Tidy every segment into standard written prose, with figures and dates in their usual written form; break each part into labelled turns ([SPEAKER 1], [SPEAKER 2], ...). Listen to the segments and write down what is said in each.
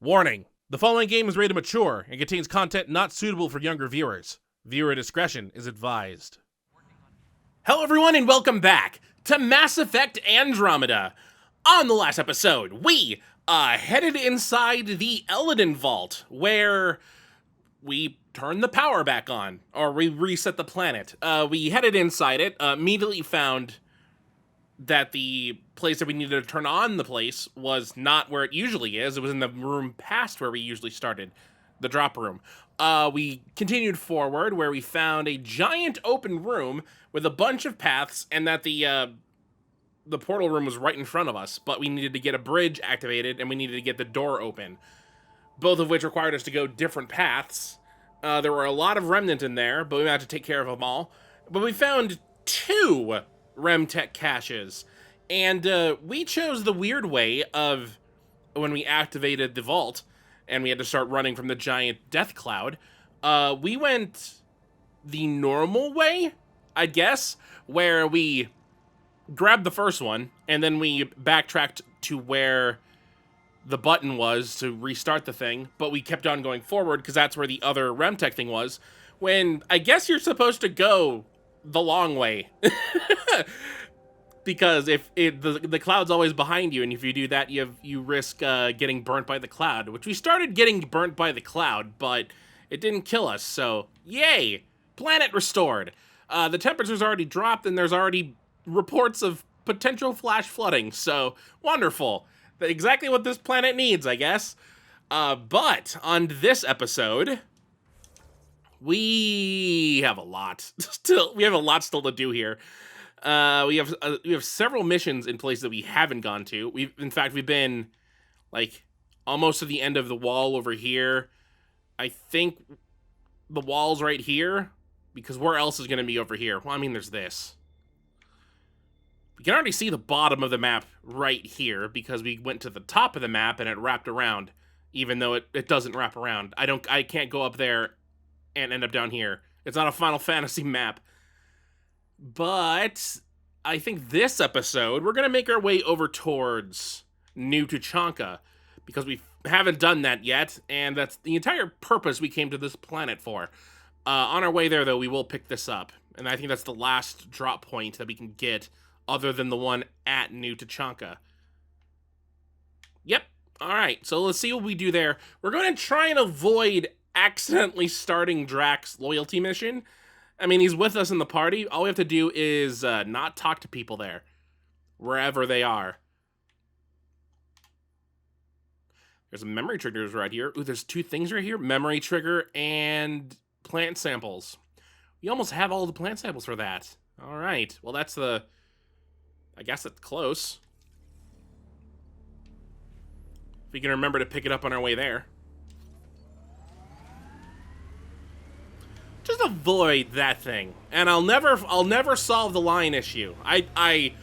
[SPEAKER 1] Warning: the following game is rated mature and contains content not suitable for younger viewers. Viewer discretion is advised. Hello everyone and welcome back to Mass Effect Andromeda. On the last episode, we headed inside the Eladin Vault, where we turned the power back on, or we reset the planet. We headed inside it, immediately found that the place that we needed to turn on the place was not where it usually is. It was in the room past where we usually started, the drop room. We continued forward where we found a giant open room with a bunch of paths, and that the portal room was right in front of us, but we needed to get a bridge activated and we needed to get the door open, both of which required us to go different paths. There were a lot of remnant in there, but we had to take care of them all. But we found 2 Remtech caches, and we chose the weird way of when we activated the vault and we had to start running from the giant death cloud. We went the normal way, I guess, where we grabbed the first one and then we backtracked to where the button was to restart the thing, but we kept on going forward because that's where the other Remtech thing was, when I guess you're supposed to go the long way. Because if the cloud's always behind you, and if you do that, you risk getting burnt by the cloud, which we started getting burnt by the cloud, but it didn't kill us, so yay! Planet restored. The temperature's already dropped, and there's already reports of potential flash flooding, so wonderful. Exactly what this planet needs, I guess. But on this episode, we have a lot still. We have a lot still to do here. We have several missions in places that we haven't gone to. We've been like almost to the end of the wall over here. I think the wall's right here, because where else is going to be over here? Well, I mean, there's this. We can already see the bottom of the map right here because we went to the top of the map and it wrapped around, even though it doesn't wrap around. I can't go up there and end up down here. It's not a Final Fantasy map. But I think this episode, we're going to make our way over towards New Tuchanka, because we haven't done that yet, and that's the entire purpose we came to this planet for. On our way there, though, we will pick this up, and I think that's the last drop point that we can get, other than the one at New Tuchanka. Yep. All right, so let's see what we do there. We're going to try and avoid accidentally starting Drax's loyalty mission. I mean, he's with us in the party. All we have to do is not talk to people there, wherever they are. There's a memory triggers right here. Ooh, there's 2 things right here. Memory trigger and plant samples. We almost have all the plant samples for that. All right. Well, that's the... I guess it's close. If we can remember to pick it up on our way there. Just avoid that thing, and I'll never solve the line issue. I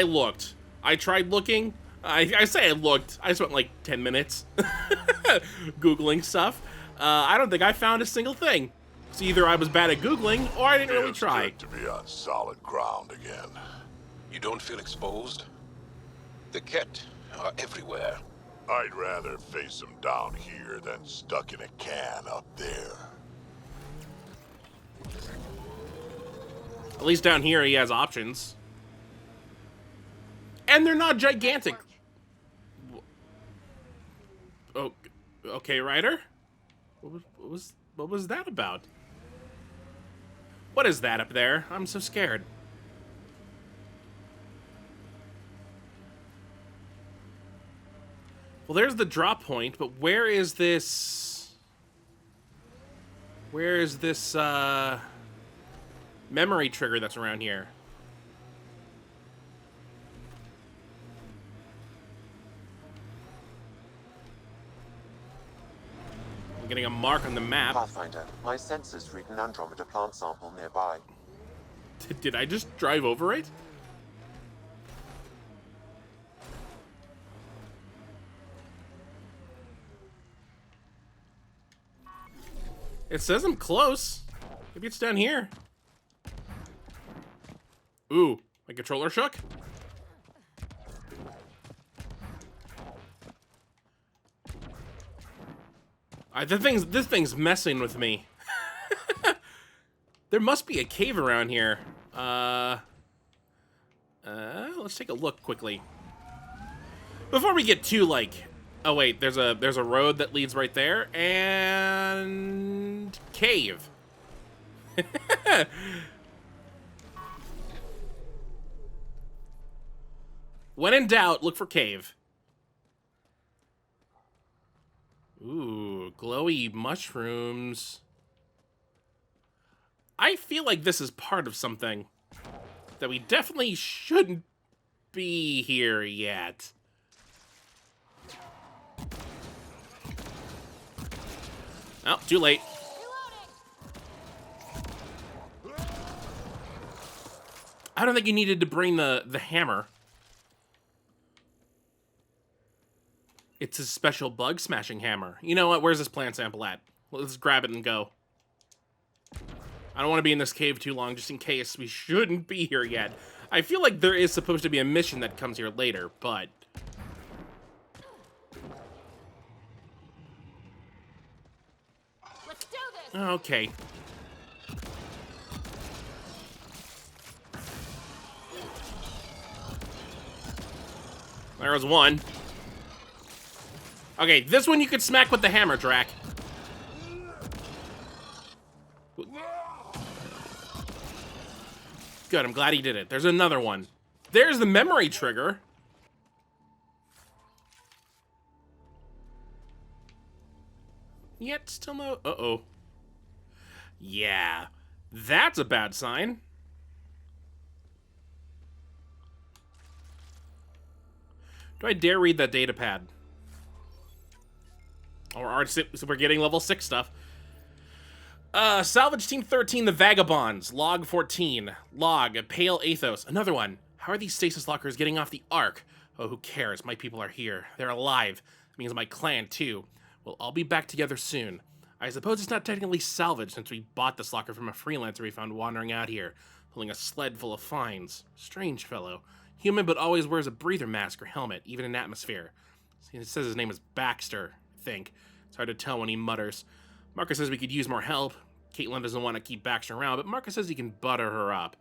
[SPEAKER 1] looked. I tried looking. I say I looked. I spent like 10 minutes Googling stuff. I don't think I found a single thing. So either I was bad at Googling, or I didn't really try.
[SPEAKER 2] Good to be on solid ground again.
[SPEAKER 3] You don't feel exposed? The Ket are everywhere.
[SPEAKER 2] I'd rather face them down here than stuck in a can up there.
[SPEAKER 1] At least down here he has options. And they're not gigantic. Oh, okay, Ryder? What was that about? What is that up there? I'm so scared. Well, there's the drop point, but where is this... Where is this, memory trigger that's around here? I'm getting a mark on the map.
[SPEAKER 4] Pathfinder, my sensors read an Andromeda plant sample nearby.
[SPEAKER 1] Did I just drive over it? It says I'm close. Maybe it's down here. Ooh, my controller shook? This thing's messing with me. There must be a cave around here. Let's take a look quickly. Before we get too, like... Oh, wait, there's a road that leads right there, and... cave. When in doubt, look for cave. Ooh, glowy mushrooms. I feel like this is part of something that we definitely shouldn't be here yet. Oh, too late. I don't think you needed to bring the hammer. It's a special bug smashing hammer. You know what? Where's this plant sample at? Let's grab it and go. I don't want to be in this cave too long, just in case we shouldn't be here yet. I feel like there is supposed to be a mission that comes here later, but...
[SPEAKER 5] Let's do this.
[SPEAKER 1] Okay. There was one. Okay, this one you could smack with the hammer, Drac. Good, I'm glad he did it. There's another one. There's the memory trigger. Yet still no... Uh-oh. Yeah, that's a bad sign. Do I dare read that data pad? Or so we're getting level 6 stuff. Salvage Team 13, the Vagabonds. Log 14. Log, Pale Athos. Another one. How are these stasis lockers getting off the Ark? Oh, who cares? My people are here. They're alive. That means my clan, too. We'll all be back together soon. I suppose it's not technically salvage since we bought this locker from a freelancer we found wandering out here, pulling a sled full of finds. Strange fellow. Human, but always wears a breather mask or helmet, even in atmosphere. See, it says his name is Baxter, I think. It's hard to tell when he mutters. Marcus says we could use more help. Caitlin doesn't want to keep Baxter around, but Marcus says he can butter her up.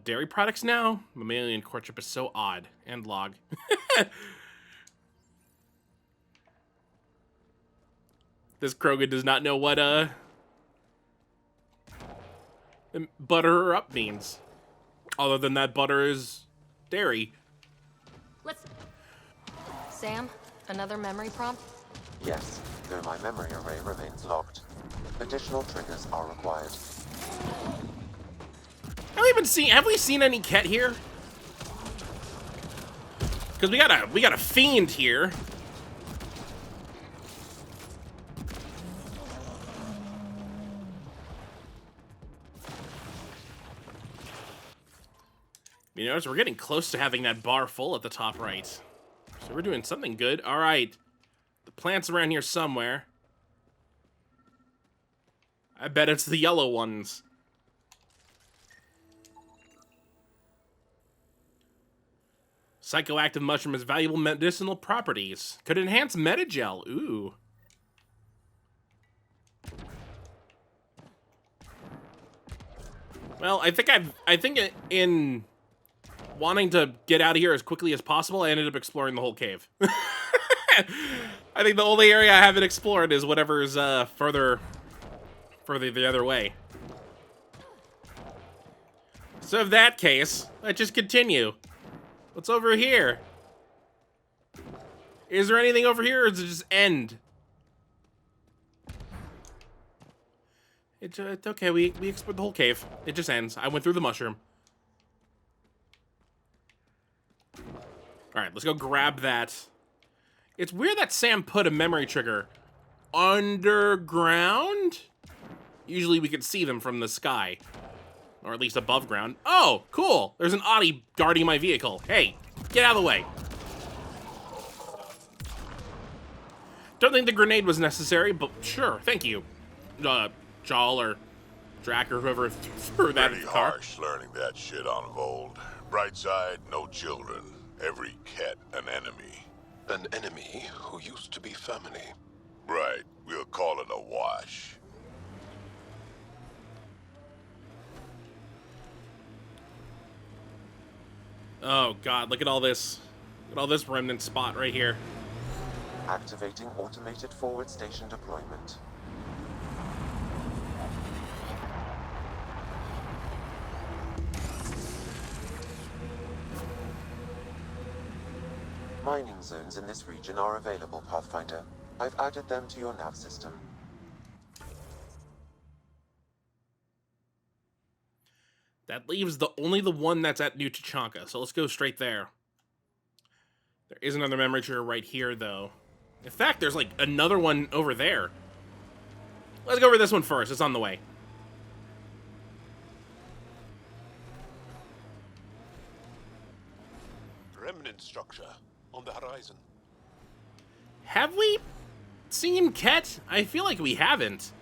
[SPEAKER 1] Dairy products now? Mammalian courtship is so odd. And log. This Krogan does not know what, butter her up means. Other than that, butter is dairy.
[SPEAKER 5] Let's... Sam, another memory prompt?
[SPEAKER 4] Yes, though my memory array remains locked. Additional triggers are required.
[SPEAKER 1] Have we seen any Ket here? Because we got a fiend here. You notice we're getting close to having that bar full at the top right. So we're doing something good. All right. The plant's around here somewhere. I bet it's the yellow ones. Psychoactive mushroom has valuable medicinal properties. Could enhance metagel. Ooh. Well, I think in wanting to get out of here as quickly as possible, I ended up exploring the whole cave. I think the only area I haven't explored is whatever's further the other way. So in that case, let's just continue. What's over here? Is there anything over here, or does it just end? It's okay, we explored the whole cave. It just ends. I went through the mushroom. Alright, let's go grab that. It's weird that Sam put a memory trigger underground? Usually we could see them from the sky. Or at least above ground. Oh, cool! There's an Audi guarding my vehicle. Hey, get out of the way. Don't think the grenade was necessary, but sure, thank you. Jal or Drac or whoever threw that in
[SPEAKER 2] Pretty
[SPEAKER 1] the car.
[SPEAKER 2] harsh learning that shit on Vold. Bright side, no children. Every Ket an enemy.
[SPEAKER 3] An enemy who used to be family.
[SPEAKER 2] Right, we'll call in the wash.
[SPEAKER 1] Oh god, look at all this. Look at all this remnant spot right here.
[SPEAKER 4] Activating automated forward station deployment. Mining zones in this region are available, Pathfinder. I've added them to your nav system.
[SPEAKER 1] That leaves only the one that's at New Tuchanka, so let's go straight there. There is another memory trigger right here, though. In fact, there's like another one over there. Let's go over this one first. It's on the way.
[SPEAKER 3] Remnant structure on the horizon.
[SPEAKER 1] Have we seen Ket? I feel like we haven't.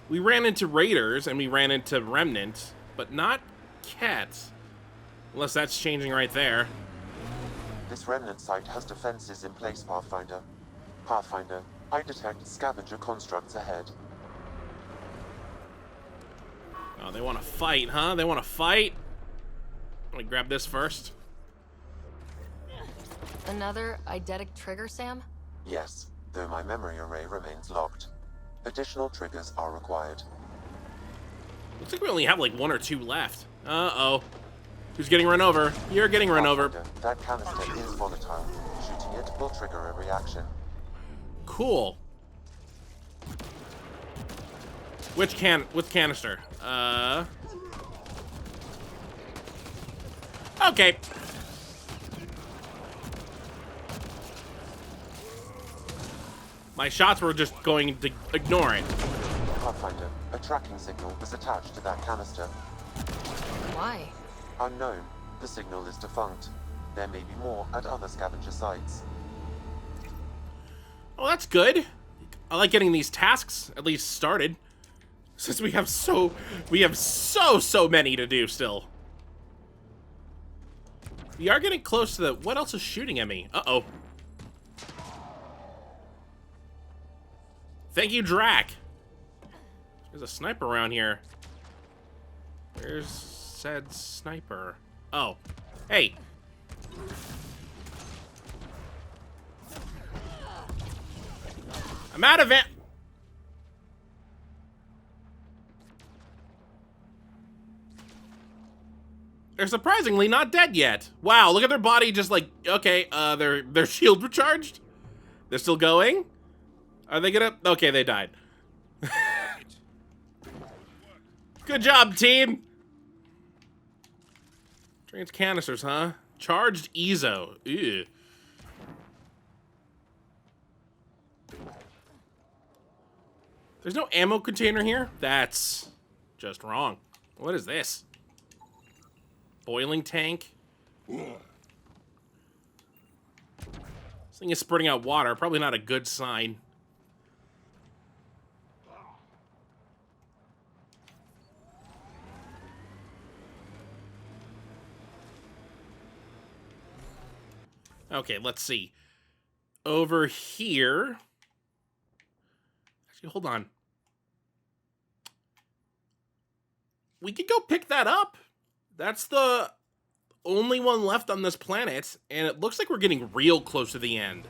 [SPEAKER 1] We ran into Raiders and we ran into Remnant, but not Ket. Unless that's changing right there.
[SPEAKER 4] This remnant site has defenses in place, Pathfinder. Pathfinder, I detect scavenger constructs ahead.
[SPEAKER 1] Oh, they want to fight, huh? They want to fight? Let me grab this first.
[SPEAKER 5] Another eidetic trigger, Sam?
[SPEAKER 4] Yes, though my memory array remains locked. Additional triggers are required.
[SPEAKER 1] Looks like we only have like one or two left. Uh-oh. Who's getting run over? You're getting run over.
[SPEAKER 4] That canister is volatile. Shooting it will trigger a reaction.
[SPEAKER 1] Cool. Which canister? Okay. My shots were just going to ignore it.
[SPEAKER 4] Pathfinder, a tracking signal was attached to that canister.
[SPEAKER 5] Why?
[SPEAKER 4] Unknown. The signal is defunct. There may be more at other scavenger sites.
[SPEAKER 1] Oh, that's good. I like getting these tasks at least started. Since we have so many to do still. We are getting close to the... What else is shooting at me? Uh-oh. Thank you, Drac. There's a sniper around here. Where's said sniper? Oh. Hey. I'm out of it. They're surprisingly not dead yet. Wow, look at their body just like, okay, their shield recharged? They're still going? Are they gonna, okay, they died. Good job, team. Drains canisters, huh? Charged Ezo. Ew. There's no ammo container here? That's just wrong. What is this? Boiling tank? This thing is spurting out water. Probably not a good sign. Okay, let's see. Over here... Actually, hold on. We could go pick that up. That's the only one left on this planet, and it looks like we're getting real close to the end.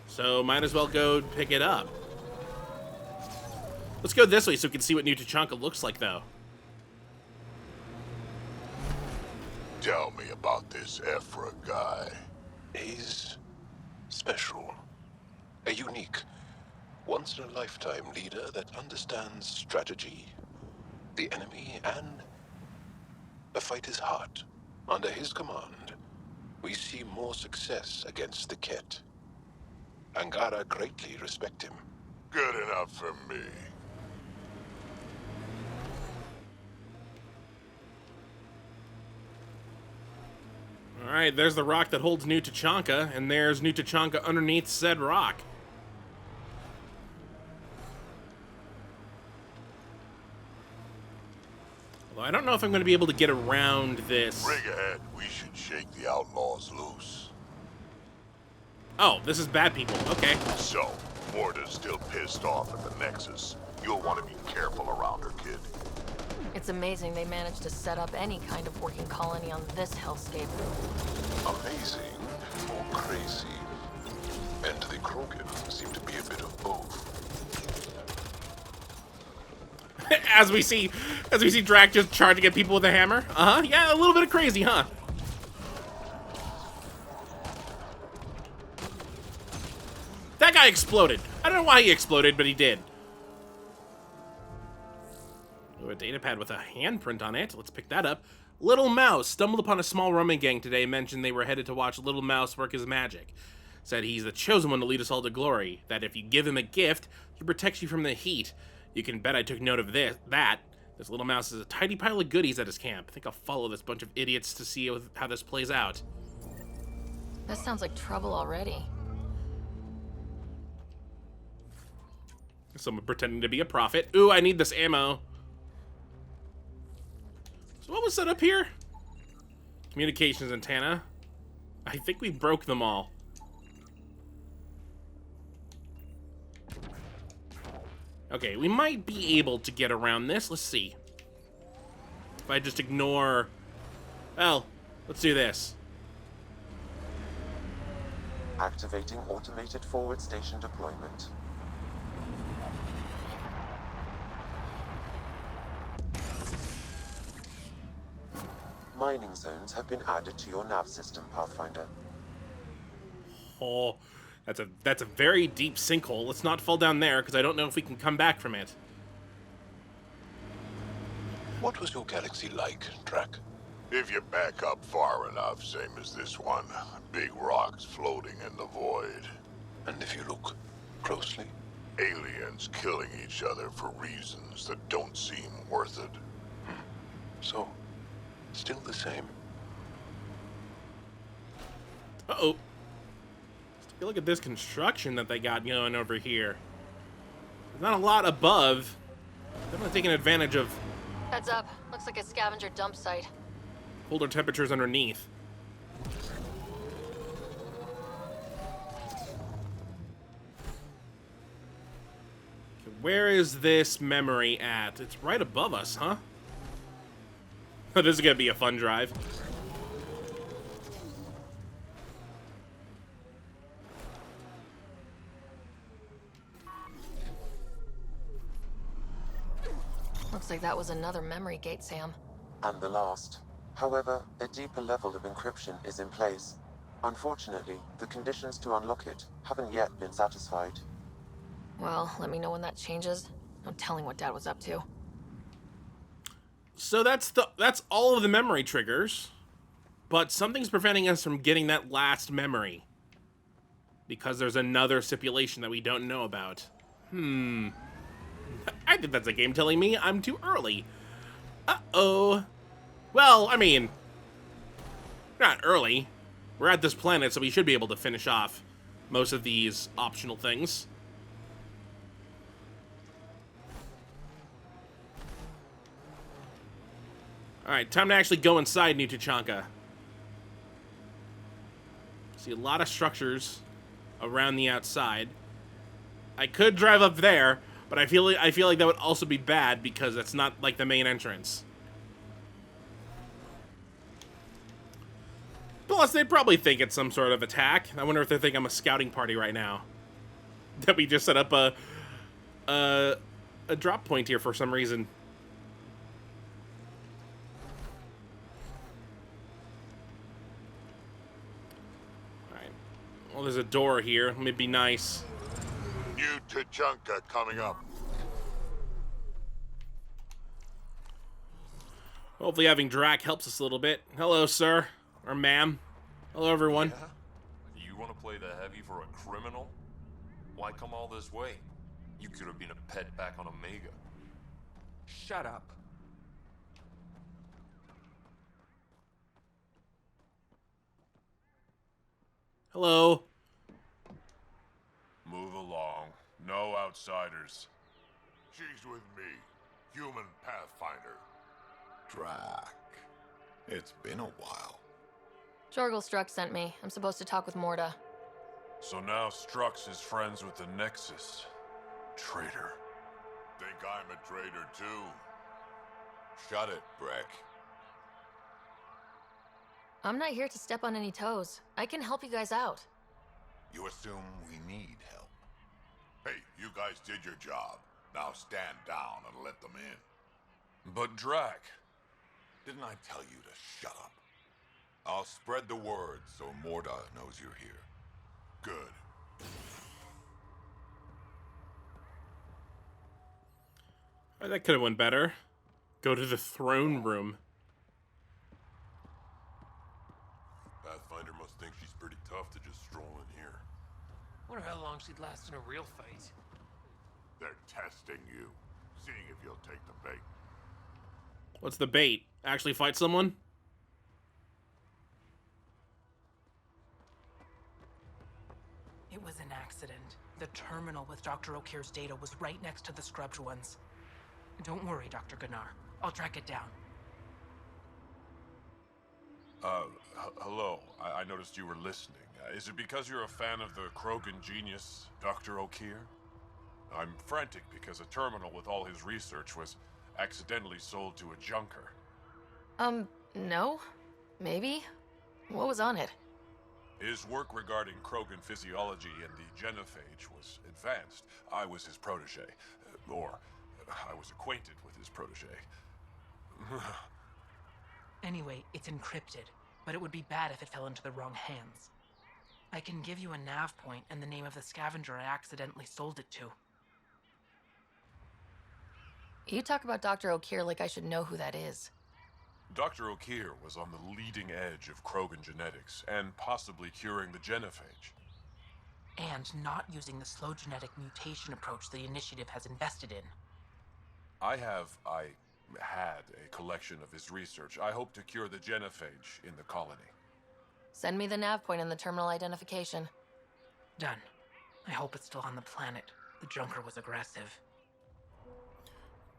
[SPEAKER 1] So, might as well go pick it up. Let's go this way so we can see what New Tuchanka looks like, though.
[SPEAKER 2] Tell me about this Ephra guy.
[SPEAKER 3] He's special. A unique, once-in-a-lifetime leader that understands strategy, the enemy, and a fighter's heart. Under his command, we see more success against the Ket. Angara greatly respect him.
[SPEAKER 2] Good enough for me.
[SPEAKER 1] Alright, there's the rock that holds New Tuchanka, and there's New Tuchanka underneath said rock. Although I don't know if I'm going to be able to get around this.
[SPEAKER 2] Rig ahead, we should shake the outlaws loose.
[SPEAKER 1] Oh, this is bad people. Okay.
[SPEAKER 2] So, Morta's still pissed off at the Nexus. You'll want to be careful around her, kid.
[SPEAKER 5] It's amazing they managed to set up any kind of working colony on this hellscape.
[SPEAKER 3] Amazing or crazy. And the Krogan seem to be a bit of both.
[SPEAKER 1] as we see Drac just charging at people with a hammer. Yeah, a little bit of crazy, huh? That guy exploded. I don't know why he exploded, but he did. Ooh, a data pad with a handprint on it. Let's pick that up. Little Mouse stumbled upon a small Roman gang today, mentioned they were headed to watch Little Mouse work his magic. Said he's the chosen one to lead us all to glory, that if you give him a gift, he protects you from the heat. You can bet I took note of this Little Mouse is a tidy pile of goodies at his camp. I think I'll follow this bunch of idiots to see how this plays out.
[SPEAKER 5] That sounds like trouble already.
[SPEAKER 1] Someone pretending to be a prophet. Ooh, I need this ammo. So what was set up here? Communications antenna. I think we broke them all. Okay, we might be able to get around this. Let's see. If I just ignore... Well, let's do this.
[SPEAKER 4] Activating automated forward station deployment. Mining zones have been added to your nav system, Pathfinder.
[SPEAKER 1] Oh, that's a very deep sinkhole. Let's not fall down there, because I don't know if we can come back from it.
[SPEAKER 3] What was your galaxy like, Drac?
[SPEAKER 2] If you back up far enough, same as this one. Big rocks floating in the void.
[SPEAKER 3] And if you look closely?
[SPEAKER 2] Aliens killing each other for reasons that don't seem worth it.
[SPEAKER 3] So, still the same.
[SPEAKER 1] Uh-oh. Take a look at this construction that they got going over here. There's not a lot above. They're not taking advantage of
[SPEAKER 5] Heads up. Looks like a scavenger dump site.
[SPEAKER 1] colder temperatures underneath. Okay, where is this memory at? It's right above us, huh? This is gonna be a fun drive.
[SPEAKER 5] Looks like that was another memory gate, Sam.
[SPEAKER 4] And the last. However, a deeper level of encryption is in place. Unfortunately, the conditions to unlock it haven't yet been satisfied.
[SPEAKER 5] Well, let me know when that changes. No telling what Dad was up to.
[SPEAKER 1] So that's all of the memory triggers, but something's preventing us from getting that last memory. Because there's another stipulation that we don't know about. I think that's a game telling me I'm too early. Uh-oh. Well, I mean, not early. We're at this planet, so we should be able to finish off most of these optional things. Alright, time to actually go inside New Tuchanka. See a lot of structures around the outside. I could drive up there, but I feel like that would also be bad because that's not like the main entrance. Plus, they'd probably think it's some sort of attack. I wonder if they think I'm a scouting party right now. That we just set up a drop point here for some reason. Alright. Well, there's a door here. Let me be nice.
[SPEAKER 2] New Tuchanka coming up.
[SPEAKER 1] Hopefully having Drac helps us a little bit. Hello, sir. Or ma'am. Hello, everyone.
[SPEAKER 6] Yeah? You want to play the heavy for a criminal? Why come all this way? You could have been a pet back on Omega.
[SPEAKER 7] Shut up.
[SPEAKER 1] Hello.
[SPEAKER 2] Move along. No outsiders. She's with me. Human Pathfinder.
[SPEAKER 3] Drac. It's been a while.
[SPEAKER 5] Jorgelstruck sent me. I'm supposed to talk with Morta.
[SPEAKER 3] So now Strux is friends with the Nexus. Traitor.
[SPEAKER 2] Think I'm a traitor too? Shut it, Breck.
[SPEAKER 5] I'm not here to step on any toes. I can help you guys out.
[SPEAKER 2] You assume we need help. Hey, you guys did your job. Now stand down and let them in.
[SPEAKER 3] But Drac,
[SPEAKER 2] Didn't I tell you to shut up? I'll spread the word so Morda knows you're here. Good.
[SPEAKER 1] Oh, that could have went better. Go to the throne room.
[SPEAKER 3] Pathfinder must think she's pretty tough to just stroll in here.
[SPEAKER 8] Wonder how long she'd last in a real fight.
[SPEAKER 2] They're testing you, seeing if you'll take the bait.
[SPEAKER 1] What's the bait? Actually fight someone?
[SPEAKER 9] It was an accident. The terminal with Dr. O'Kear's data was right next to the scrubbed ones. Don't worry, Dr. Gunnar. I'll track it down.
[SPEAKER 3] Hello. I noticed you were listening. Is it because you're a fan of the Krogan genius, Dr. O'Kear? I'm frantic because a terminal with all his research was accidentally sold to a junker.
[SPEAKER 5] No? Maybe? What was on it?
[SPEAKER 3] His work regarding Krogan physiology and the genophage was advanced. I was his protege. Or, I was acquainted with his protege.
[SPEAKER 9] Anyway, it's encrypted, but it would be bad if it fell into the wrong hands. I can give you a nav point and the name of the scavenger I accidentally sold it to.
[SPEAKER 5] You talk about Dr. O'Kear like I should know who that is.
[SPEAKER 3] Dr. O'Kear was on the leading edge of Krogan genetics, and possibly curing the genophage.
[SPEAKER 9] And not using the slow genetic mutation approach the Initiative has invested in.
[SPEAKER 3] I had a collection of his research. I hope to cure the genophage in the colony.
[SPEAKER 5] Send me the nav point and the terminal identification.
[SPEAKER 9] Done. I hope it's still on the planet. The junker was aggressive.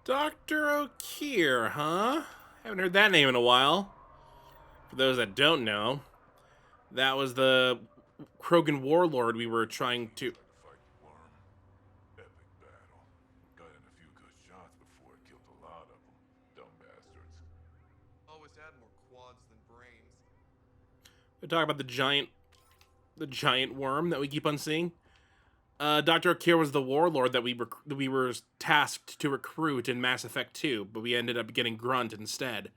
[SPEAKER 1] Dr. O'Kear, huh? Haven't heard that name in a while. For those that don't know, that was the Krogan warlord we were trying to...
[SPEAKER 3] Fight the worm. Epic battle. Got in a few good shots before it killed a lot of them. Dumb bastards.
[SPEAKER 7] Always had more quads than brains.
[SPEAKER 1] We talk about the giant worm that we keep on seeing. Dr. O'Kear was the warlord that we were tasked to recruit in Mass Effect 2, but we ended up getting Grunt instead.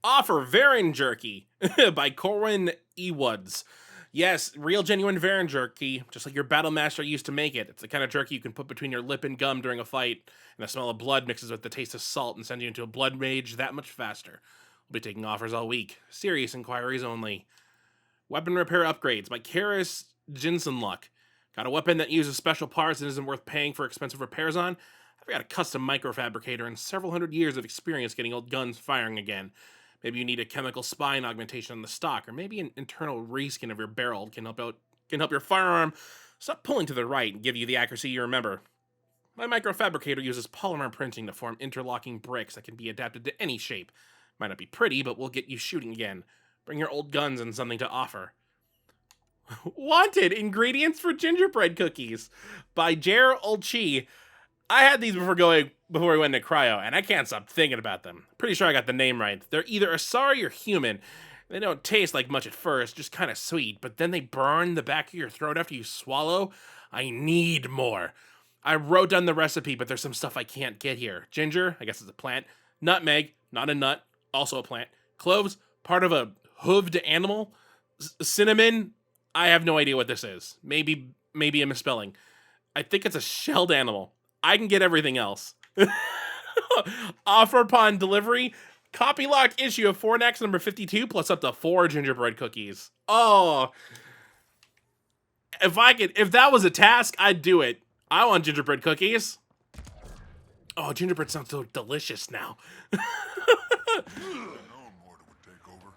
[SPEAKER 1] Offer Varan Jerky by Corwin Ewoods. Yes, real genuine Varan Jerky, just like your Battle Master used to make it. It's the kind of jerky you can put between your lip and gum during a fight, and the smell of blood mixes with the taste of salt and sends you into a blood rage that much faster. We'll be taking offers all week. Serious inquiries only. Weapon repair upgrades by Karis Jinsenluck. Got a weapon that uses special parts and isn't worth paying for expensive repairs on? I've got a custom microfabricator and several hundred years of experience getting old guns firing again. Maybe you need a chemical spine augmentation on the stock, or maybe an internal reskin of your barrel can help your firearm stop pulling to the right and give you the accuracy you remember. My microfabricator uses polymer printing to form interlocking bricks that can be adapted to any shape. Might not be pretty, but we'll get you shooting again. Bring your old guns and something to offer. Wanted ingredients for gingerbread cookies by Jer Olchi. I had these before we went into cryo, and I can't stop thinking about them. Pretty sure I got the name right. They're either Asari or human. They don't taste like much at first, just kind of sweet, but then they burn the back of your throat after you swallow. I need more. I wrote down the recipe, but there's some stuff I can't get here. Ginger, I guess it's a plant. Nutmeg, not a nut, also a plant. Cloves, part of a hooved animal. Cinnamon, I have no idea what this is. Maybe a misspelling. I think it's a shelled animal. I can get everything else. Offer upon delivery. Copy lock issue of Fornax number 52 plus up to 4 gingerbread cookies. Oh. If that was a task, I'd do it. I want gingerbread cookies. Oh, gingerbread sounds so delicious now.
[SPEAKER 3] I know Morta would take over.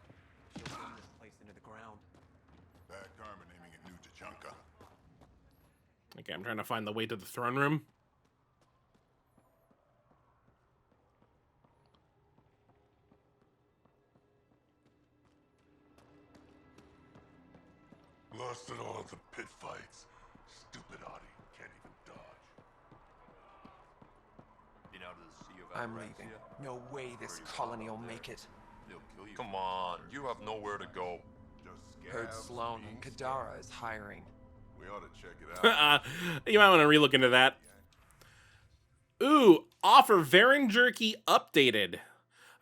[SPEAKER 7] She'll run this place into the ground.
[SPEAKER 2] Bad karma naming it New Tuchanka.
[SPEAKER 1] Okay, I'm trying to find the way to the throne room.
[SPEAKER 3] Los
[SPEAKER 2] lost in all the pit fights. Stupid Audie can't even dodge.
[SPEAKER 6] Been out of the Sea of
[SPEAKER 7] I'm
[SPEAKER 6] Ataraxia?
[SPEAKER 7] leaving. No way this colony will make it.
[SPEAKER 6] They'll kill you. Come on, you have nowhere to go.
[SPEAKER 2] Just
[SPEAKER 7] Heard
[SPEAKER 2] scabs,
[SPEAKER 7] Sloan and
[SPEAKER 2] beans.
[SPEAKER 7] Kadara is hiring.
[SPEAKER 2] We ought to check it out.
[SPEAKER 1] You might want to relook into that. Ooh, offer Varen Jerky updated.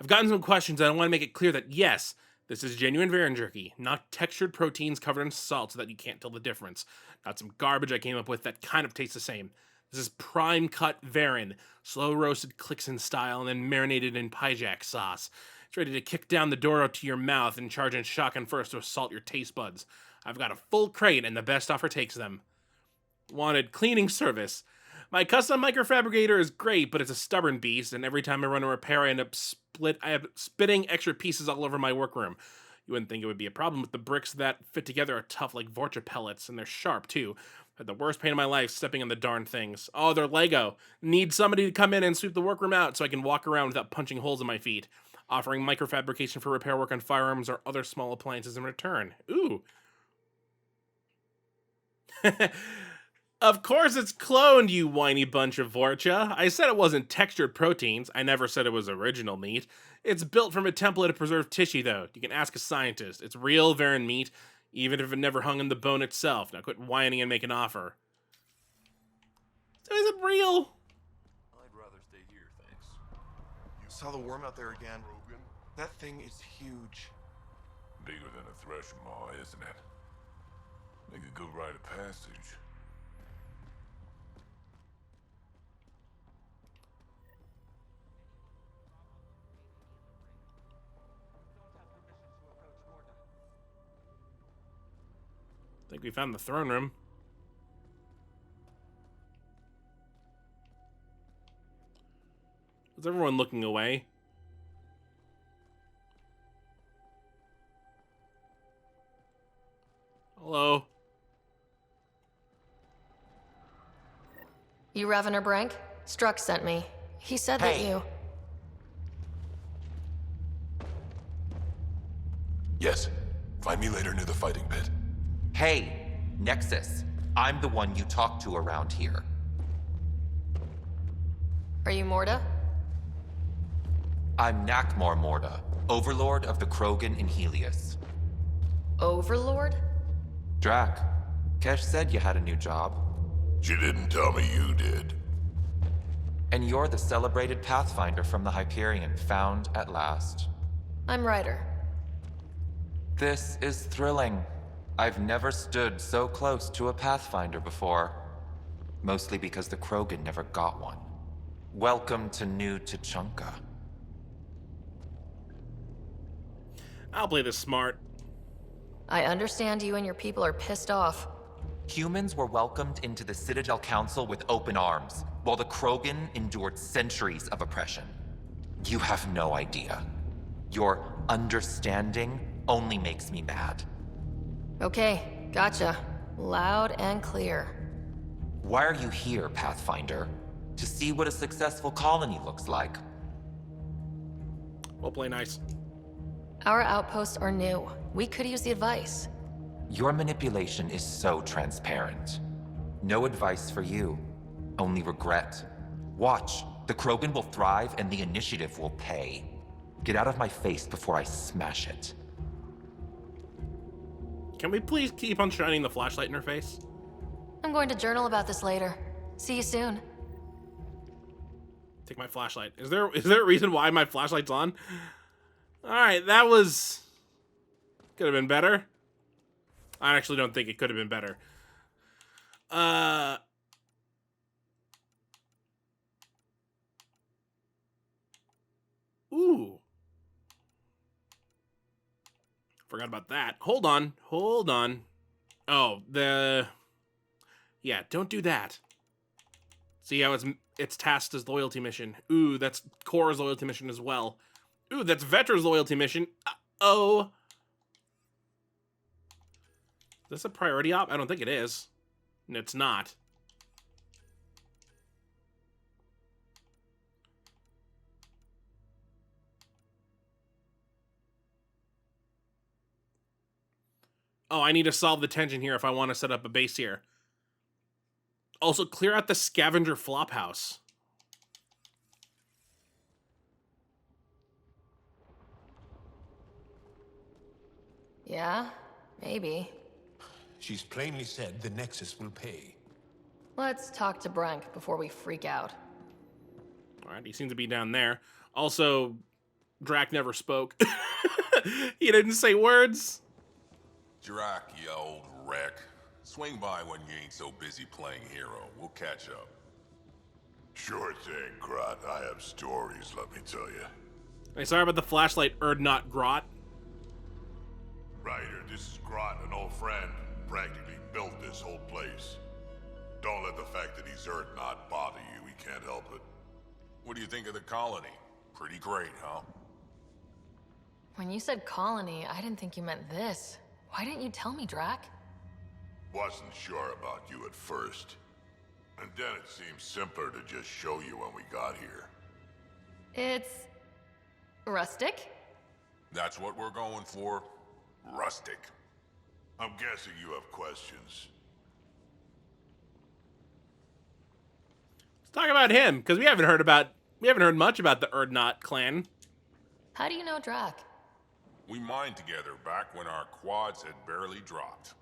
[SPEAKER 1] I've gotten some questions and I want to make it clear that yes, this is genuine Varen Jerky, not textured proteins covered in salt so that you can't tell the difference. Not some garbage I came up with that kind of tastes the same. This is prime cut Varen, slow roasted Clixon style and then marinated in Pyjack sauce. It's ready to kick down the door to your mouth and charge in shotgun first to assault your taste buds. I've got a full crate and the best offer takes them. Wanted cleaning service. My custom microfabricator is great, but it's a stubborn beast, and every time I run a repair, I end up spitting extra pieces all over my workroom. You wouldn't think it would be a problem, but the bricks that fit together are tough like Vorcha pellets, and they're sharp too. Had the worst pain of my life stepping on the darn things. Oh, they're Lego. Need somebody to come in and sweep the workroom out so I can walk around without punching holes in my feet. Offering microfabrication for repair work on firearms or other small appliances in return. Ooh. Of course it's cloned, you whiny bunch of Vorcha. I said it wasn't textured proteins. I never said it was original meat. It's built from a template of preserved tissue, though. You can ask a scientist. It's real Varen meat, even if it never hung in the bone itself. Now quit whining and make an offer. So is it real?
[SPEAKER 6] I'd rather stay here, thanks.
[SPEAKER 7] Saw the worm out there again. That thing is huge.
[SPEAKER 2] Bigger than a thresh maw, isn't it? Make a good rite of passage.
[SPEAKER 1] I think we found the throne room. Is everyone looking away? Hello?
[SPEAKER 5] You Revener Brank? Struck sent me. He said that
[SPEAKER 7] Hey.
[SPEAKER 5] you...
[SPEAKER 10] Yes. Find me later near the fighting pit.
[SPEAKER 11] Hey, Nexus. I'm the one you talk to around here.
[SPEAKER 5] Are you Morda?
[SPEAKER 11] I'm Nakmor Morda, Overlord of the Krogan in Heleus.
[SPEAKER 5] Overlord?
[SPEAKER 11] Drac, Kesh said you had a new job.
[SPEAKER 2] She didn't tell me you did.
[SPEAKER 11] And you're the celebrated Pathfinder from the Hyperion, found at last.
[SPEAKER 5] I'm Ryder.
[SPEAKER 11] This is thrilling. I've never stood so close to a Pathfinder before. Mostly because the Krogan never got one. Welcome to New Tuchanka.
[SPEAKER 1] I'll play this smart.
[SPEAKER 5] I understand you and your people are pissed off.
[SPEAKER 11] Humans were welcomed into the Citadel Council with open arms, while the Krogan endured centuries of oppression. You have no idea. Your understanding only makes me mad.
[SPEAKER 5] Okay, gotcha. Loud and clear.
[SPEAKER 11] Why are you here, Pathfinder? To see what a successful colony looks like.
[SPEAKER 1] We'll play nice.
[SPEAKER 5] Our outposts are new. We could use the advice.
[SPEAKER 11] Your manipulation is so transparent. No advice for you, only regret. Watch, the Krogan will thrive and the Initiative will pay. Get out of my face before I smash it.
[SPEAKER 1] Can we please keep on shining the flashlight in her face?
[SPEAKER 5] I'm going to journal about this later. See you soon.
[SPEAKER 1] Take my flashlight. Is there a reason why my flashlight's on? Alright, that was... could have been better. I actually don't think it could have been better. Ooh. Forgot about that. Hold on. Oh, yeah, don't do that. See how it's tasked as loyalty mission. Ooh, that's Cora's loyalty mission as well. Ooh, that's Vetra's loyalty mission. Oh. Is this a priority op? I don't think it is. No, it's not. Oh, I need to solve the tension here if I want to set up a base here. Also, clear out the scavenger flophouse.
[SPEAKER 5] Yeah, maybe.
[SPEAKER 12] She's plainly said the Nexus will pay.
[SPEAKER 5] Let's talk to Brink before we freak out.
[SPEAKER 1] Alright, he seems to be down there. Also, Drac never spoke. He didn't say words.
[SPEAKER 10] Drac, you old wreck. Swing by when you ain't so busy playing hero. We'll catch up.
[SPEAKER 2] Sure thing, Grot. I have stories, let me tell you.
[SPEAKER 1] Hey, sorry about the flashlight, Erdnot Grot.
[SPEAKER 2] Ryder, this is Grot, an old friend. Practically built this whole place. Don't let the fact that he's Erdnot bother you. He can't help it.
[SPEAKER 10] What do you think of the colony? Pretty great, huh?
[SPEAKER 5] When you said colony, I didn't think you meant this. Why didn't you tell me, Drac?
[SPEAKER 2] Wasn't sure about you at first. And then it seemed simpler to just show you when we got here.
[SPEAKER 5] It's... rustic?
[SPEAKER 10] That's what we're going for. Rustic.
[SPEAKER 2] I'm guessing you have questions.
[SPEAKER 1] Let's talk about him, because we haven't heard much about the Erdnot clan.
[SPEAKER 5] How do you know Drac?
[SPEAKER 10] We mined together back when our quads had barely dropped.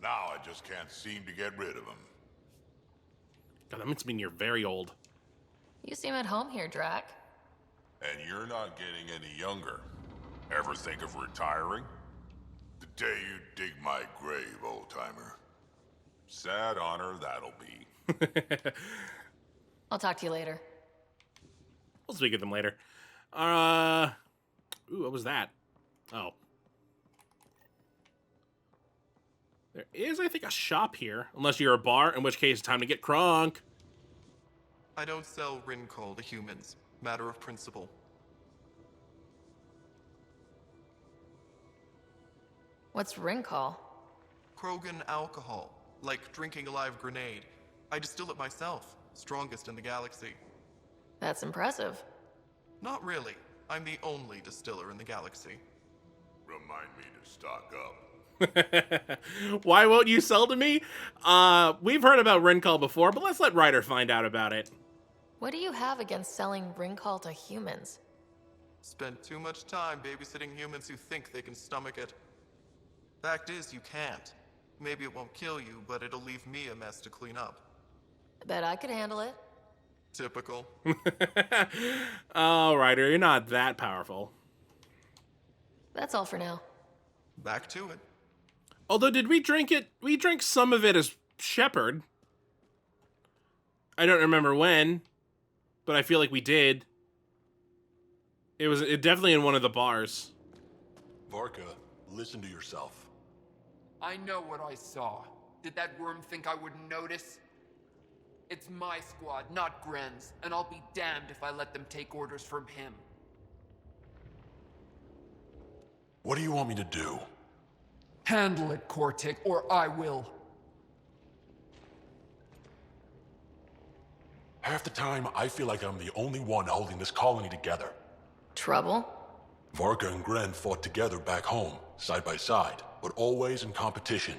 [SPEAKER 2] Now I just can't seem to get rid of him.
[SPEAKER 1] God, that must mean you're very old.
[SPEAKER 5] You seem at home here, Drac.
[SPEAKER 10] And you're not getting any younger. Ever think of retiring?
[SPEAKER 2] The day you dig my grave, old-timer.
[SPEAKER 10] Sad honor that'll be.
[SPEAKER 5] I'll talk to you later.
[SPEAKER 1] We'll speak of them later. Ooh, what was that? Oh. There is, I think, a shop here. Unless you're a bar, in which case it's time to get crunk.
[SPEAKER 7] I don't sell Rincol to humans. Matter of principle.
[SPEAKER 5] What's Rincol?
[SPEAKER 7] Krogan alcohol. Like drinking a live grenade. I distill it myself. Strongest in the galaxy.
[SPEAKER 5] That's impressive.
[SPEAKER 7] Not really. I'm the only distiller in the galaxy.
[SPEAKER 2] Remind me to stock up.
[SPEAKER 1] Why won't you sell to me? We've heard about Rincol before, but let's let Ryder find out about it.
[SPEAKER 5] What do you have against selling Rincol to humans?
[SPEAKER 7] Spent too much time babysitting humans who think they can stomach it. Fact is, you can't. Maybe it won't kill you, but it'll leave me a mess to clean up.
[SPEAKER 5] I bet I could handle it.
[SPEAKER 7] Typical.
[SPEAKER 1] Oh, Ryder, you're not that powerful.
[SPEAKER 5] That's all for now.
[SPEAKER 7] Back to it.
[SPEAKER 1] Although, did we drink it? We drank some of it as Shepherd. I don't remember when, but I feel like we did. It was definitely in one of the bars.
[SPEAKER 10] Varka, listen to yourself.
[SPEAKER 8] I know what I saw. Did that worm think I wouldn't notice? It's my squad, not Gren's, and I'll be damned if I let them take orders from him.
[SPEAKER 10] What do you want me to do?
[SPEAKER 8] Handle it, Cortic, or I will.
[SPEAKER 10] Half the time, I feel like I'm the only one holding this colony together.
[SPEAKER 5] Trouble?
[SPEAKER 10] Varka and Gren fought together back home, side by side, but always in competition.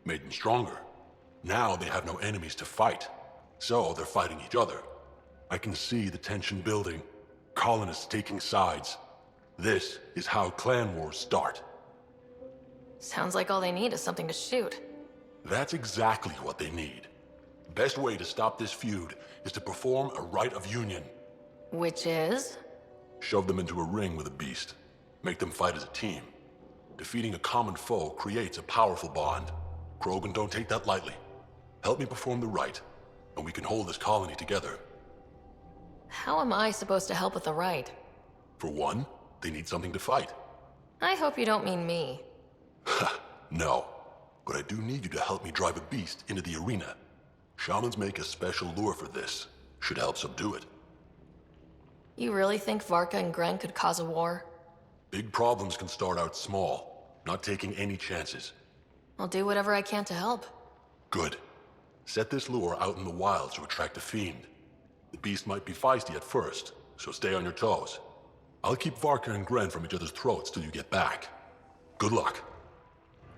[SPEAKER 10] Made them stronger. Now they have no enemies to fight, so they're fighting each other. I can see the tension building, colonists taking sides. This is how clan wars start.
[SPEAKER 5] Sounds like all they need is something to shoot.
[SPEAKER 10] That's exactly what they need. The best way to stop this feud is to perform a rite of union.
[SPEAKER 5] Which is?
[SPEAKER 10] Shove them into a ring with a beast. Make them fight as a team. Defeating a common foe creates a powerful bond. Krogan don't take that lightly. Help me perform the rite, and we can hold this colony together.
[SPEAKER 5] How am I supposed to help with the rite?
[SPEAKER 10] For one, they need something to fight.
[SPEAKER 5] I hope you don't mean me.
[SPEAKER 10] No, but I do need you to help me drive a beast into the arena. Shamans make a special lure for this. Should help subdue it.
[SPEAKER 5] You really think Varka and Gren could cause a war?
[SPEAKER 10] Big problems can start out small, not taking any chances.
[SPEAKER 5] I'll do whatever I can to help.
[SPEAKER 10] Good. Set this lure out in the wild to attract a fiend. The beast might be feisty at first, so stay on your toes. I'll keep Varka and Gren from each other's throats till you get back. Good luck.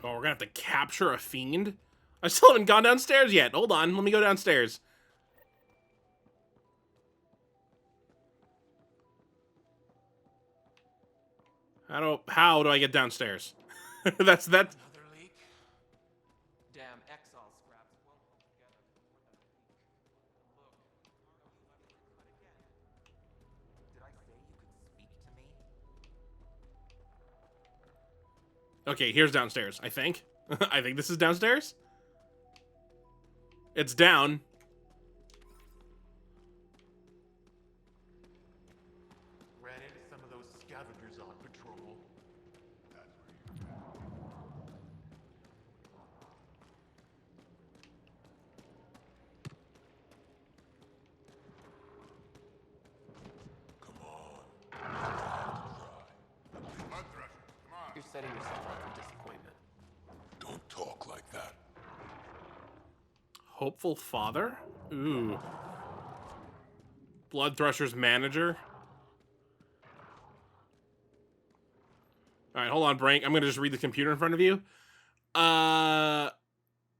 [SPEAKER 1] Oh, we're gonna have to capture a fiend? I still haven't gone downstairs yet. Hold on, let me go downstairs. How do I get downstairs? That's that.
[SPEAKER 7] Another leak?
[SPEAKER 8] Damn exile scraps won't hold together before that leak. Look,
[SPEAKER 11] Did I say you could speak to me?
[SPEAKER 1] Okay, here's downstairs, I think. I think this is downstairs. It's down.
[SPEAKER 12] Ran into some of those scavengers on patrol.
[SPEAKER 8] you're setting yourself up for disappointment.
[SPEAKER 10] Don't talk like that.
[SPEAKER 1] Hopeful father? Ooh. Blood Thresher's manager? Alright, hold on, Brank. I'm gonna just read the computer in front of you.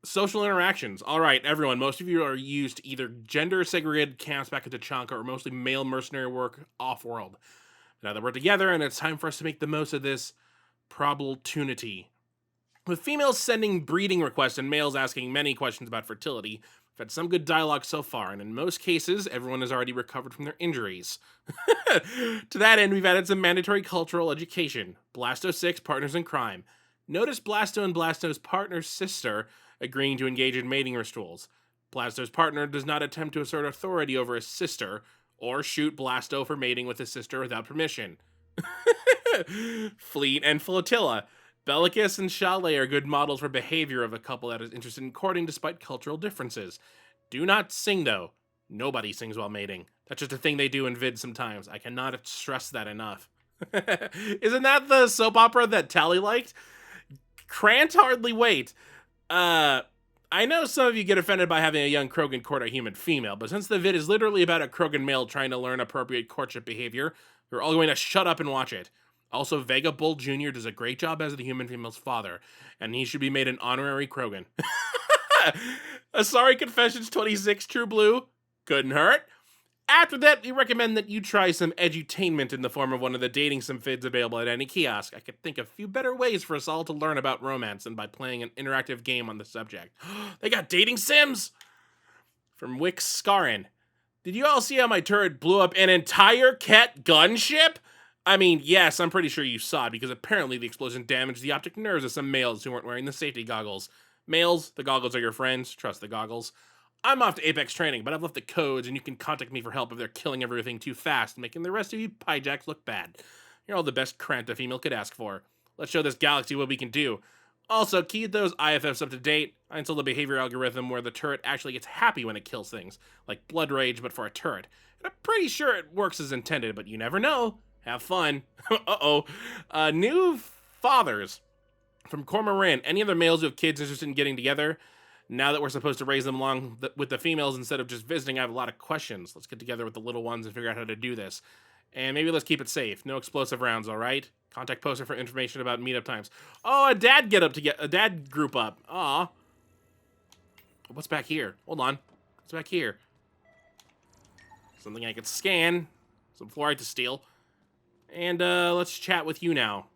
[SPEAKER 1] Social interactions. Alright, everyone. Most of you are used to either gender-segregated camps back at Tuchanka or mostly male mercenary work off-world. Now that we're together, and it's time for us to make the most of this opportunity. With females sending breeding requests and males asking many questions about fertility, we've had some good dialogue so far, and in most cases, everyone has already recovered from their injuries. To that end, we've added some mandatory cultural education. Blasto 6, Partners in Crime. Notice Blasto and Blasto's partner's sister agreeing to engage in mating rituals. Blasto's partner does not attempt to assert authority over his sister, or shoot Blasto for mating with his sister without permission. Fleet and Flotilla. Bellicus and Chalet are good models for behavior of a couple that is interested in courting despite cultural differences. Do not sing, though. Nobody sings while mating. That's just a thing they do in vids sometimes. I cannot stress that enough. Isn't that the soap opera that Tally liked? Can't hardly wait. I know some of you get offended by having a young Krogan court a human female, but since the vid is literally about a Krogan male trying to learn appropriate courtship behavior, we're all going to shut up and watch it. Also, Vega Bull Jr. does a great job as the human female's father, and he should be made an honorary Krogan. Sorry Confessions 26 True Blue. Couldn't hurt. After that, we recommend that you try some edutainment in the form of one of the dating sim vids available at any kiosk. I could think of a few better ways for us all to learn about romance than by playing an interactive game on the subject. They got dating sims! From Wix Scarin. Did you all see how my turret blew up an entire Ket gunship? I mean, yes, I'm pretty sure you saw it, because apparently the explosion damaged the optic nerves of some males who weren't wearing the safety goggles. Males, the goggles are your friends. Trust the goggles. I'm off to Apex training, but I've left the codes, and you can contact me for help if they're killing everything too fast, making the rest of you pijacks look bad. You're all the best Krant a female could ask for. Let's show this galaxy what we can do. Also, keep those IFFs up to date. I installed a behavior algorithm where the turret actually gets happy when it kills things, like Blood Rage, but for a turret. And I'm pretty sure it works as intended, but you never know. Have fun. Uh-oh. New fathers. From Cormoran. Any other males who have kids interested in getting together? Now that we're supposed to raise them along with the females instead of just visiting, I have a lot of questions. Let's get together with the little ones and figure out how to do this. And maybe let's keep it safe. No explosive rounds, all right? Contact poster for information about meetup times. Oh, a dad dad group up. Aw. What's back here? Hold on. What's back here? Something I could scan. Some fluorite to steal. And let's chat with you now.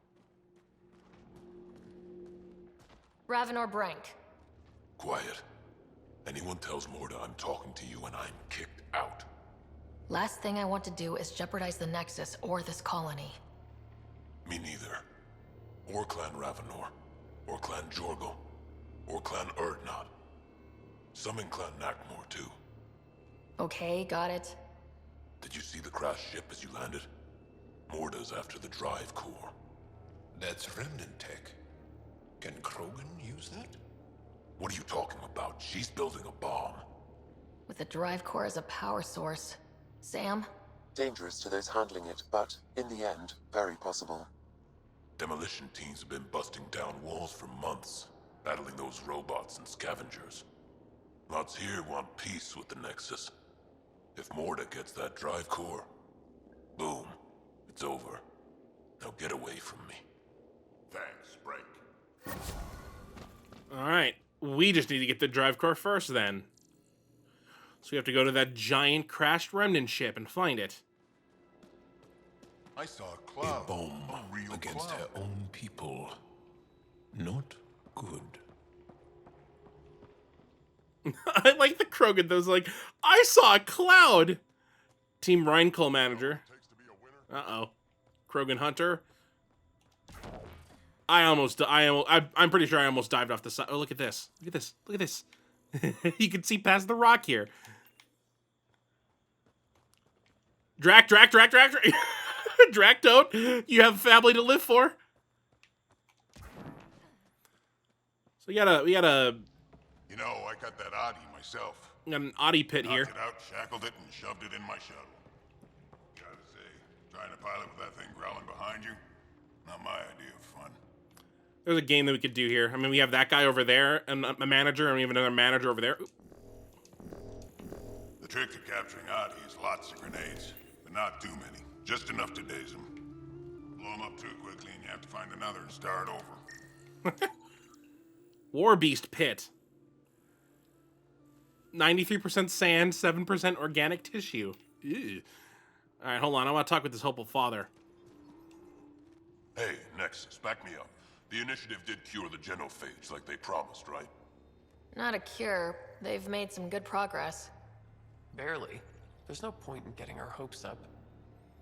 [SPEAKER 5] Ravenor Brank.
[SPEAKER 10] Quiet. Anyone tells Morda I'm talking to you and I'm kicked out.
[SPEAKER 5] Last thing I want to do is jeopardize the Nexus or this colony.
[SPEAKER 10] Me neither. Or Clan Ravenor. Or Clan Jorgal. Or Clan Erdnot. Some in Clan Nakmor, too.
[SPEAKER 5] Okay, got it.
[SPEAKER 10] Did you see the crashed ship as you landed? Morda's after the drive core.
[SPEAKER 12] That's remnant tech. Can Krogan use that?
[SPEAKER 10] What are you talking about? She's building a bomb.
[SPEAKER 5] With the drive core as a power source. Sam?
[SPEAKER 4] Dangerous to those handling it, but, in the end, very possible.
[SPEAKER 10] Demolition teams have been busting down walls for months, battling those robots and scavengers. Lots here want peace with the Nexus. If Morda gets that drive core, boom, it's over. Now get away from me.
[SPEAKER 2] Thanks, Break.
[SPEAKER 1] Alright. We just need to get the drive core first, then. So we have to go to that giant crashed remnant ship and find it.
[SPEAKER 2] I saw a cloud.
[SPEAKER 12] A bomb
[SPEAKER 2] A real
[SPEAKER 12] against
[SPEAKER 2] cloud.
[SPEAKER 12] her own people. Not good.
[SPEAKER 1] I like the Krogan, those like, I saw a cloud! Team Rheinkull manager. Uh-oh. Krogan hunter. I'm pretty sure I almost dived off the side. Oh, look at this. Look at this. Look at this. You can see past the rock here. Drac. Drac, don't. You have a family to live for. So we got a
[SPEAKER 2] You know, I got that Oddie myself.
[SPEAKER 1] an Audi pit here.
[SPEAKER 2] Knocked it out, shackled it, and shoved it in my shuttle. Gotta say, trying to pilot with that thing growling behind you, not my idea of fun.
[SPEAKER 1] There's a game that we could do here. I mean, we have that guy over there, and a manager, and we have another manager over there. Ooh.
[SPEAKER 2] The trick to capturing Oddie is lots of grenades, but not too many. Just enough to daze him. Blow him up too quickly, and you have to find another and start over.
[SPEAKER 1] War Beast pit. 93% sand, 7% organic tissue. Ew. All right, hold on. I want to talk with this hopeful father.
[SPEAKER 3] Hey, Nexus, back me up. The Initiative did cure the genophage like they promised, right?
[SPEAKER 5] Not a cure. They've made some good progress.
[SPEAKER 13] Barely. There's no point in getting our hopes up.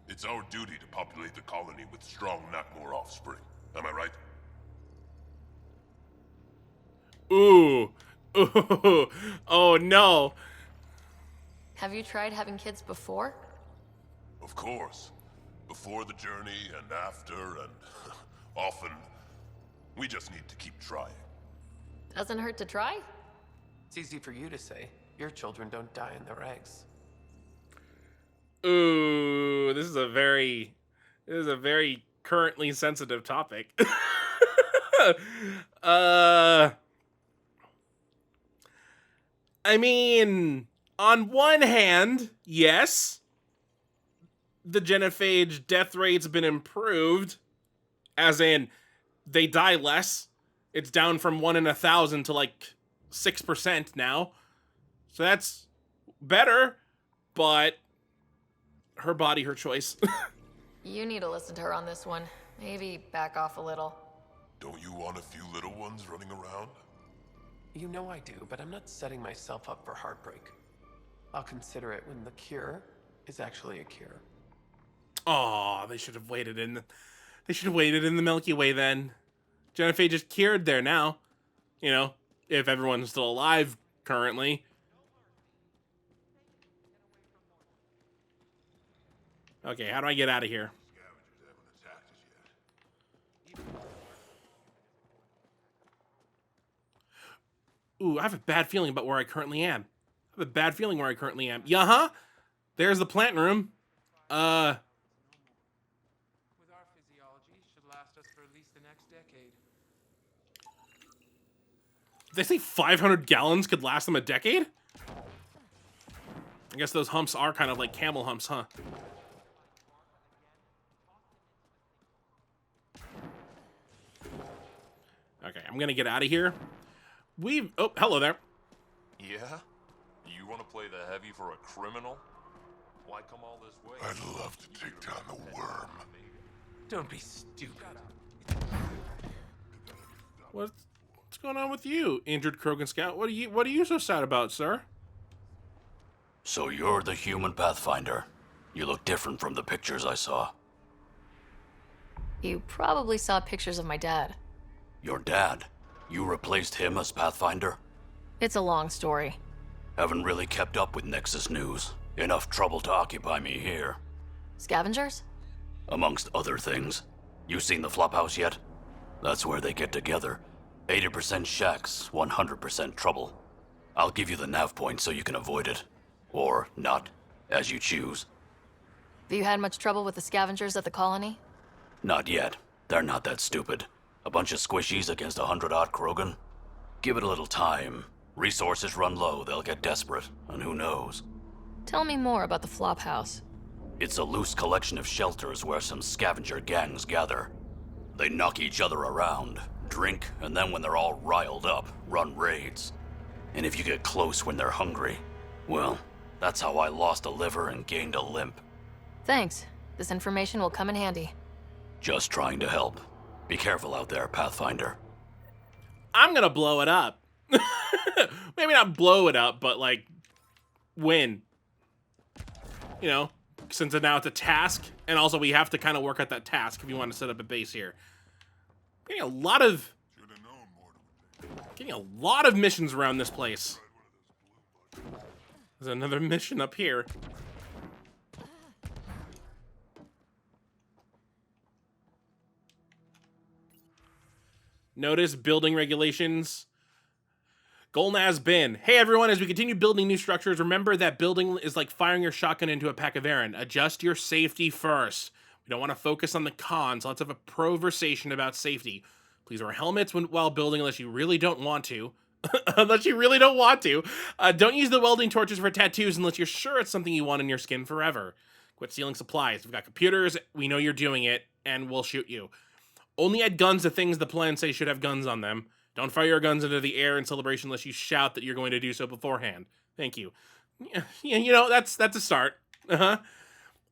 [SPEAKER 3] It's our duty to populate the colony with strong, not more offspring. Am I right?
[SPEAKER 1] Ooh. Ooh. Oh, no.
[SPEAKER 5] Have you tried having kids before?
[SPEAKER 3] Of course. Before the journey and after and often. We just need to keep trying.
[SPEAKER 5] Doesn't hurt to try?
[SPEAKER 13] It's easy for you to say. Your children don't die in their eggs.
[SPEAKER 1] Ooh, this is a very currently sensitive topic. I mean, on one hand, yes, the genophage death rate's been improved, as in, they die less. It's down from 1 in 1,000 to like 6% now. So that's better, but her body, her choice.
[SPEAKER 5] You need to listen to her on this one. Maybe back off a little.
[SPEAKER 3] Don't you want a few little ones running around?
[SPEAKER 13] You know I do, but I'm not setting myself up for heartbreak. I'll consider it when the cure is actually a cure.
[SPEAKER 1] Aw, they should have waited in the Milky Way then. Genophage is cured there now. You know, if everyone's still alive currently. Okay, how do I get out of here? Ooh, I have a bad feeling about where I currently am. Yeah-huh. There's the plant room.
[SPEAKER 8] With our physiology, should last us for at least the next decade.
[SPEAKER 1] Did they say 500 gallons could last them a decade? I guess those humps are kind of like camel humps, huh? Okay, I'm gonna get out of here. Oh, hello there.
[SPEAKER 6] Yeah? You want to play the heavy for a criminal? Why come all this way?
[SPEAKER 2] I'd love to take down the worm.
[SPEAKER 13] Don't be stupid.
[SPEAKER 1] What's going on with you, injured Krogan Scout? What are you so sad about, sir?
[SPEAKER 14] So you're the human Pathfinder. You look different from the pictures I saw.
[SPEAKER 5] You probably saw pictures of my dad.
[SPEAKER 14] Your dad? You replaced him as Pathfinder?
[SPEAKER 5] It's a long story.
[SPEAKER 14] Haven't really kept up with Nexus news. Enough trouble to occupy me here.
[SPEAKER 5] Scavengers?
[SPEAKER 14] Amongst other things. You seen the Flophouse yet? That's where they get together. 80% shacks, 100% trouble. I'll give you the nav point so you can avoid it. Or not, as you choose.
[SPEAKER 5] Have you had much trouble with the scavengers at the colony?
[SPEAKER 14] Not yet. They're not that stupid. A bunch of squishies against 100-odd Krogan? Give it a little time. Resources run low, they'll get desperate, and who knows?
[SPEAKER 5] Tell me more about the Flophouse.
[SPEAKER 14] It's a loose collection of shelters where some scavenger gangs gather. They knock each other around, drink, and then when they're all riled up, run raids. And if you get close when they're hungry, well, that's how I lost a liver and gained a limp.
[SPEAKER 5] Thanks. This information will come in handy.
[SPEAKER 14] Just trying to help. Be careful out there, Pathfinder.
[SPEAKER 1] I'm gonna blow it up. Maybe not blow it up, but like win. You know, since now it's a task, and also we have to kind of work at that task if you want to set up a base here. Getting a lot of missions around this place. There's another mission up here. Notice building regulations. Golnaz Bin. Hey everyone, as we continue building new structures, remember that building is like firing your shotgun into a pack of Aaron. Adjust your safety first. We don't want to focus on the cons. Let's have a conversation about safety. Please wear helmets while building unless you really don't want to. Unless you really don't want to. Don't use the welding torches for tattoos unless you're sure it's something you want in your skin forever. Quit stealing supplies. We've got computers, we know you're doing it, and we'll shoot you. Only add guns to things the plan says should have guns on them. Don't fire your guns into the air in celebration unless you shout that you're going to do so beforehand. Thank you. Yeah, you know, that's a start.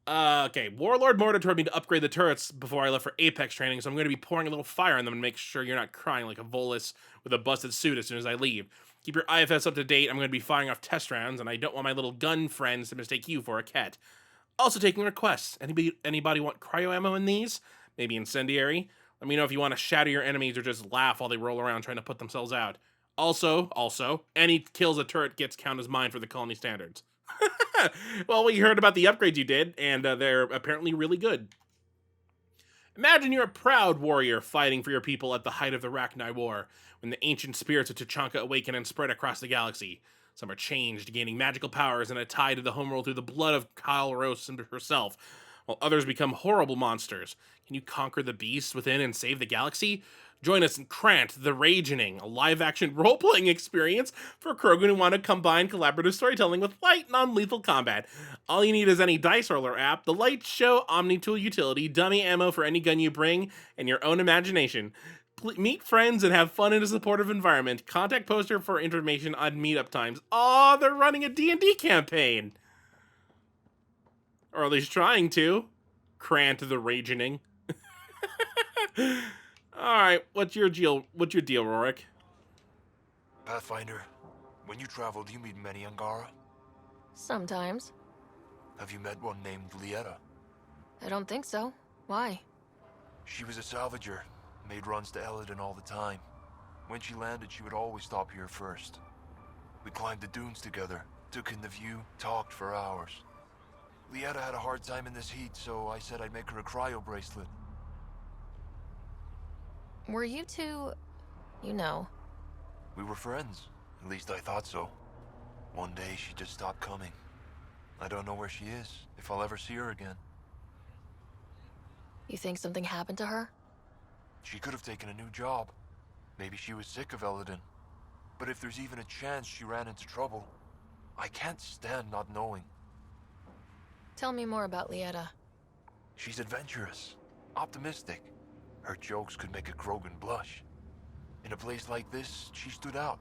[SPEAKER 1] Okay, Warlord Mortar told me to upgrade the turrets before I left for Apex training, so I'm going to be pouring a little fire on them and make sure you're not crying like a Volus with a busted suit as soon as I leave. Keep your IFS up to date. I'm going to be firing off test rounds, and I don't want my little gun friends to mistake you for a cat. Also taking requests. Anybody want cryo ammo in these? Maybe incendiary? Let me know if you want to shatter your enemies or just laugh while they roll around trying to put themselves out. Also, any kills a turret gets count as mine for the colony standards. Well, we heard about the upgrades you did, and they're apparently really good. Imagine you're a proud warrior fighting for your people at the height of the Rachni War, when the ancient spirits of Tuchanka awaken and spread across the galaxy. Some are changed, gaining magical powers and a tie to the homeworld through the blood of Kyle Rose herself, while others become horrible monsters. Can you conquer the beasts within and save the galaxy? Join us in Krant, the Ragening, a live-action role-playing experience for Krogan who want to combine collaborative storytelling with light, non-lethal combat. All you need is any dice roller app, the light show Omni-Tool utility, dummy ammo for any gun you bring, and your own imagination. Meet friends and have fun in a supportive environment. Contact Poster for information on meetup times. Aw, they're running a D&D campaign! Or at least trying to. Krant, the Ragening. Alright, what's your deal, Rorik?
[SPEAKER 15] Pathfinder, when you travel, do you meet many Angara?
[SPEAKER 5] Sometimes.
[SPEAKER 15] Have you met one named Lieta?
[SPEAKER 5] I don't think so. Why?
[SPEAKER 15] She was a salvager, made runs to Eladin all the time. When she landed, she would always stop here first. We climbed the dunes together, took in the view, talked for hours. Lieta had a hard time in this heat, so I said I'd make her a cryo bracelet.
[SPEAKER 5] Were you two... you know?
[SPEAKER 15] We were friends. At least I thought so. One day she just stopped coming. I don't know where she is, if I'll ever see her again.
[SPEAKER 5] You think something happened to her?
[SPEAKER 15] She could have taken a new job. Maybe she was sick of Eladin. But if there's even a chance she ran into trouble, I can't stand not knowing.
[SPEAKER 5] Tell me more about Lieta.
[SPEAKER 15] She's adventurous, optimistic. Her jokes could make a Krogan blush. In a place like this, she stood out.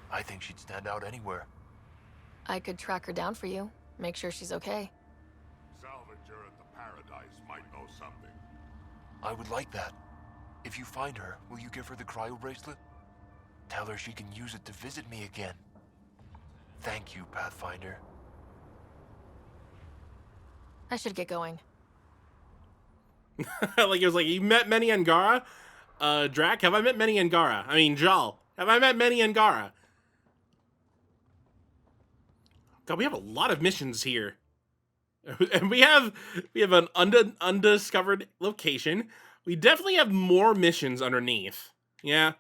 [SPEAKER 15] I think she'd stand out anywhere.
[SPEAKER 5] I could track her down for you. Make sure she's okay.
[SPEAKER 2] Salvager at the Paradise might know something.
[SPEAKER 15] I would like that. If you find her, will you give her the cryo bracelet? Tell her she can use it to visit me again. Thank you, Pathfinder.
[SPEAKER 5] I should get going.
[SPEAKER 1] Like, it was like, you met many Angara? Drac, have I met many Angara? I mean, Jal, have I met many Angara? God, we have a lot of missions here. And we have an undiscovered location. We definitely have more missions underneath. Yeah,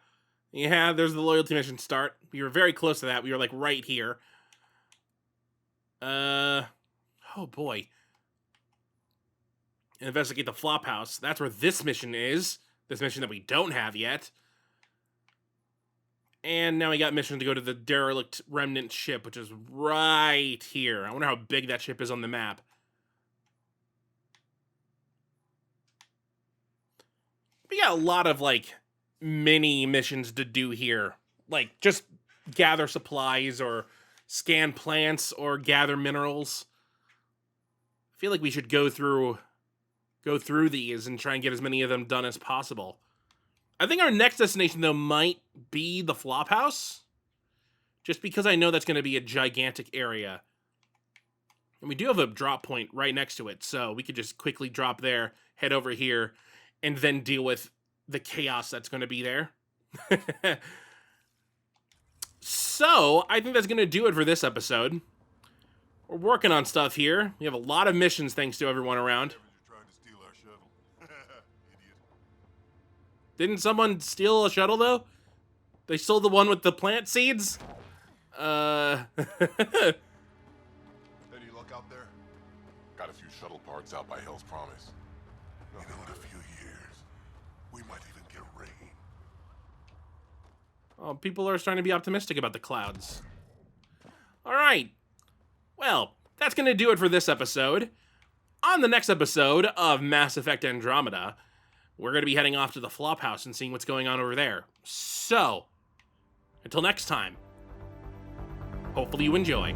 [SPEAKER 1] there's the loyalty mission start. We were very close to that. We were, like, right here. Oh, boy. Investigate the Flophouse. That's where this mission is. This mission that we don't have yet. And now we got mission to go to the derelict remnant ship, which is right here. I wonder how big that ship is on the map. We got a lot of, like, mini missions to do here. Like, just gather supplies or scan plants or gather minerals. I feel like we should go through these and try and get as many of them done as possible. I think our next destination, though, might be the Flophouse. Just because I know that's going to be a gigantic area. And we do have a drop point right next to it, so we could just quickly drop there, head over here, and then deal with the chaos that's going to be there. So, I think that's going to do it for this episode. We're working on stuff here. We have a lot of missions thanks to everyone around. Didn't someone steal a shuttle, though? They stole the one with the plant seeds?
[SPEAKER 2] Any luck out there?
[SPEAKER 10] Got a few shuttle parts out by Hill's Promise.
[SPEAKER 2] You know, in a few years, we might even get rain.
[SPEAKER 1] Oh, people are starting to be optimistic about the clouds. All right. Well, that's going to do it for this episode. On the next episode of Mass Effect Andromeda, we're going to be heading off to the Flophouse and seeing what's going on over there. So, until next time, hopefully you enjoy.